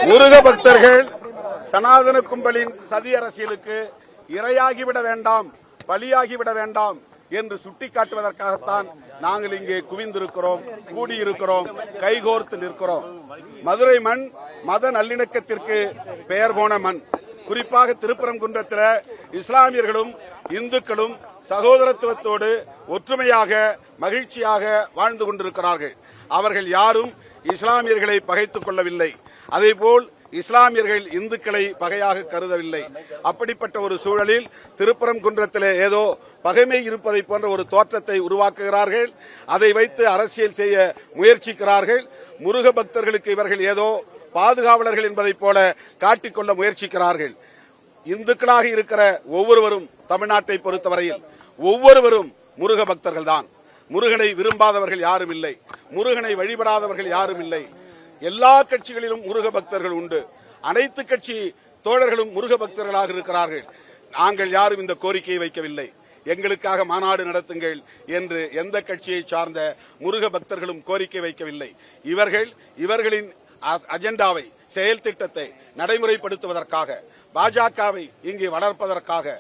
முருக பக்தர்கள் சனாதன கும்பலின் சதி அரசியலுக்கு இரையாகிவிட வேண்டாம், பலியாகிவிட வேண்டாம் என்று சுட்டிக்காட்டுவதற்காகத்தான் நாங்கள் இங்கே குவிந்திருக்கிறோம், கூடியிருக்கிறோம், கைகோர்த்து நிற்கிறோம். மதுரை மண் மத நல்லிணக்கத்திற்கு பெயர் போன மண். குறிப்பாக திருப்பரங்குன்றத்தில் இஸ்லாமியர்களும் இந்துக்களும் சகோதரத்துவத்தோடு ஒற்றுமையாக மகிழ்ச்சியாக வாழ்ந்து கொண்டிருக்கிறார்கள். அவர்கள் யாரும் இஸ்லாமியர்களை பகைத்துக் கொள்ளவில்லை. அதேபோல் இஸ்லாமியர்கள் இந்துக்களை பகையாக கருதவில்லை. அப்படிப்பட்ட ஒரு சூழலில் திருப்பரங்குன்றத்தில் ஏதோ பகைமை இருப்பதை போன்ற ஒரு தோற்றத்தை உருவாக்குகிறார்கள். அதை வைத்து அரசியல் செய்ய முயற்சிக்கிறார்கள். முருக பக்தர்களுக்கு இவர்கள் ஏதோ பாதுகாவலர்கள் என்பதை போல காட்டிக்கொள்ள முயற்சிக்கிறார்கள். இந்துக்களாக இருக்கிற ஒவ்வொருவரும் தமிழ்நாட்டை பொறுத்தவரையில் ஒவ்வொருவரும் முருக பக்தர்கள் தான். முருகனை விரும்பாதவர்கள் யாரும் இல்லை, முருகனை வழிபடாதவர்கள் யாரும் இல்லை. எல்லா கட்சிகளிலும் முருக பக்தர்கள் உண்டு. அனைத்து கட்சி தோழர்களும் முருக பக்தர்களாக இருக்கிறார்கள். நாங்கள் யாரும் இந்த கோரிக்கையை வைக்கவில்லை. எங்களுக்காக மாநாடு நடத்துங்கள் என்று எந்த கட்சியை சார்ந்த முருக பக்தர்களும் கோரிக்கை வைக்கவில்லை. இவர்களின் அஜெண்டாவை, செயல் திட்டத்தை நடைமுறைப்படுத்துவதற்காக, பாஜகவை இங்கே வளர்ப்பதற்காக,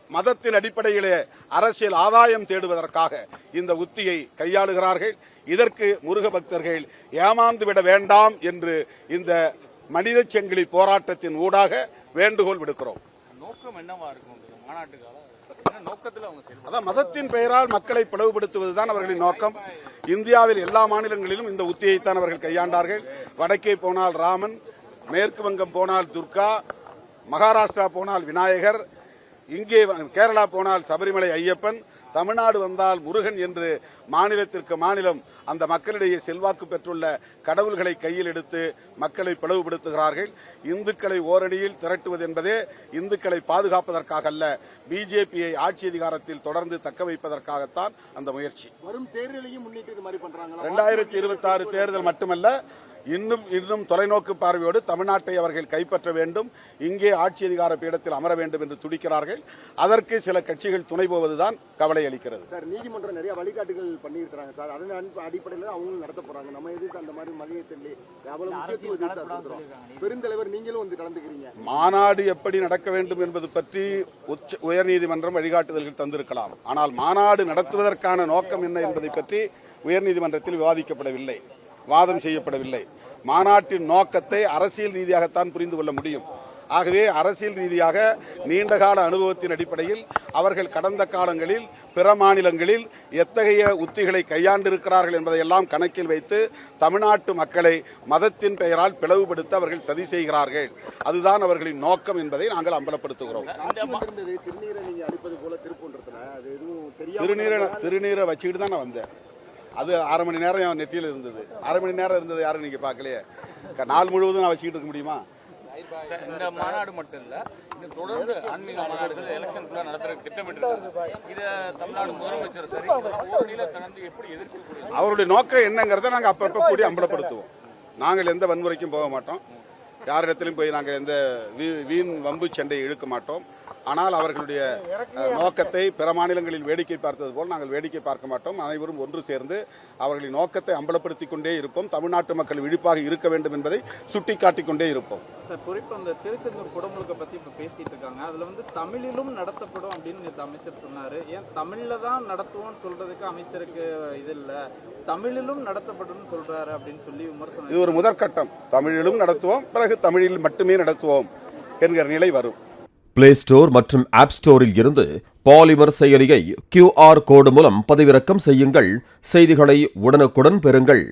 மதத்தின் அடிப்படையிலே அரசியல் ஆதாயம் தேடுவதற்காக இந்த உத்தியை கையாளுகிறார்கள். இதற்கு முருக பக்தர்கள் ஏமாந்துவிட வேண்டாம் என்று இந்த மனித செங்கிலி போராட்டத்தின் ஊடாக வேண்டுகோள் விடுக்கிறோம். அதான் மதத்தின் பெயரால் மக்களை பிளவுபடுத்துவதுதான் அவர்களின் நோக்கம். இந்தியாவில் எல்லா மாநிலங்களிலும் இந்த உத்தியைத்தான் அவர்கள் கையாண்டார்கள். வடக்கே போனால் ராமன், மேற்கு வங்கம் போனால் துர்கா, மகாராஷ்டிரா போனால் விநாயகர், இங்கே கேரளா போனால் சபரிமலை ஐயப்பன், தமிழ்நாடு வந்தால் முருகன் என்று மாநிலத்திற்கு மாநிலம் அந்த மக்களிடையே செல்வாக்கு பெற்றுள்ள கடவுள்களை கையில் எடுத்து மக்களை பிளவுபடுத்துகிறார்கள். இந்துக்களை ஓரணியில் திரட்டுவது என்பதே இந்துக்களை பாதுகாப்பதற்காக அல்ல, பிஜேபியை ஆட்சி அதிகாரத்தில் தொடர்ந்து தக்க வைப்பதற்காகத்தான் அந்த முயற்சி. வரும் தேர்தலையும் முன்னிட்டு இது மாதிரி பண்றாங்க. 2026 தேர்தல் மட்டுமல்ல, இன்னும் தொலைநோக்கு பார்வையோடு தமிழ்நாட்டை அவர்கள் கைப்பற்ற வேண்டும், இங்கே ஆட்சி அதிகார பீடத்தில் அமர வேண்டும் என்று துடிக்கிறார்கள். அதற்கு சில கட்சிகள் துணை போவதுதான் கவலை அளிக்கிறது. சார், நீதிமன்றம் நிறைய வழிகாட்டுகள் பண்ணியிருக்கிறாங்க சார். அதன் அடிப்படையில் அவங்களும் நடத்த போறாங்க. நம்ம எதுக்கு அந்த மாதிரி மதிய சொல்லி எவ்வளவு முக்கியத்துவம் பெருந்தலைவர் நீங்களும் வந்து கலந்துக்கிறீங்க. மாநாடு எப்படி நடக்க வேண்டும் என்பது பற்றி உயர்நீதிமன்றம் வழிகாட்டுதல்கள் தந்திருக்கலாம். ஆனால் மாநாடு நடத்துவதற்கான நோக்கம் என்ன என்பதை பற்றி உயர்நீதிமன்றத்தில் விவாதிக்கப்படவில்லை, வாதம் செய்யப்படவில்லை. மாநாட்டின் நோக்கத்தை அரசியல் ரீதியாகத்தான் புரிந்து கொள்ள முடியும். ஆகவே அரசியல் ரீதியாக நீண்டகால அனுபவத்தின் அடிப்படையில் அவர்கள் கடந்த காலங்களில் பிற மாநிலங்களில் எத்தகைய உத்திகளை கையாண்டிருக்கிறார்கள் என்பதையெல்லாம் கணக்கில் வைத்து தமிழ்நாட்டு மக்களை மதத்தின் பெயரால் பிளவுபடுத்த அவர்கள் சதி செய்கிறார்கள். அதுதான் அவர்களின் நோக்கம் என்பதை நாங்கள் அம்பலப்படுத்துகிறோம். திருநீரை வச்சுக்கிட்டு தான் நான் வந்தேன். அது 1/2 மணி நேரம் நெற்றியில் இருந்தது. 1/2 மணி நேரம் இருந்தது யாரும் நீங்க பார்க்கலையே. நாள் முழுவதும் நான் வச்சுக்கிட்டு இருக்க முடியுமா? இந்த மாநாடு மட்டும் இல்ல, இது தொடர்ந்து ஆன்மீக மாநாடுகள் எலெக்ஷன் நடத்துற திட்டமிட்டிருக்காங்க. இதை தமிழ்நாடு முதலமைச்சர் சரி ஓரணியில கடந்து எப்படி எதிர்க்கக்கூடிய அவருடைய நோக்கம் என்னங்கிறத நாங்கள் அப்பப்போ கூடி அம்பலப்படுத்துவோம். நாங்கள் எந்த வன்முறைக்கும் போக மாட்டோம், யாரிடத்திலும் போய் நாங்கள் எந்த வீண் வம்பு சண்டையை இழுக்க மாட்டோம். ஆனால் அவர்களுடைய நோக்கத்தை பிற மாநிலங்களில் வேடிக்கை பார்த்தது போல் நாங்கள் வேடிக்கை பார்க்க மாட்டோம். அனைவரும் ஒன்று சேர்ந்து அவர்களின் நோக்கத்தை அம்பலப்படுத்திக் கொண்டே இருப்போம். தமிழ்நாட்டு மக்கள் விழிப்பாக இருக்க வேண்டும் என்பதை சுட்டிக்காட்டிக் கொண்டே இருப்போம். சார், குறிப்பாக இந்த திருச்செந்தூர் குடமுழுக்கை பற்றி இப்போ பேசிட்டு இருக்காங்க. அதில் வந்து தமிழிலும் நடத்தப்படும் அப்படின்னு நேற்று அமைச்சர் சொன்னார். ஏன் தமிழில் தான் நடத்துவோம்னு சொல்றதுக்கு அமைச்சருக்கு இது இல்லை, தமிழிலும் நடத்தப்படும் சொல்றாரு அப்படின்னு சொல்லி விமர்சனம். இது ஒரு முதற்கட்டம். தமிழிலும் நடத்துவோம், பிறகு தமிழில் மட்டுமே நடத்துவோம் என்கிற நிலை வரும். பிளே ஸ்டோர் மற்றும் ஆப் ஸ்டோரில் இருந்து பாலிமர் செயலியை QR கோடு மூலம் பதிவிறக்கம் செய்யுங்கள். செய்திகளை உடனுக்குடன் பெறுங்கள்.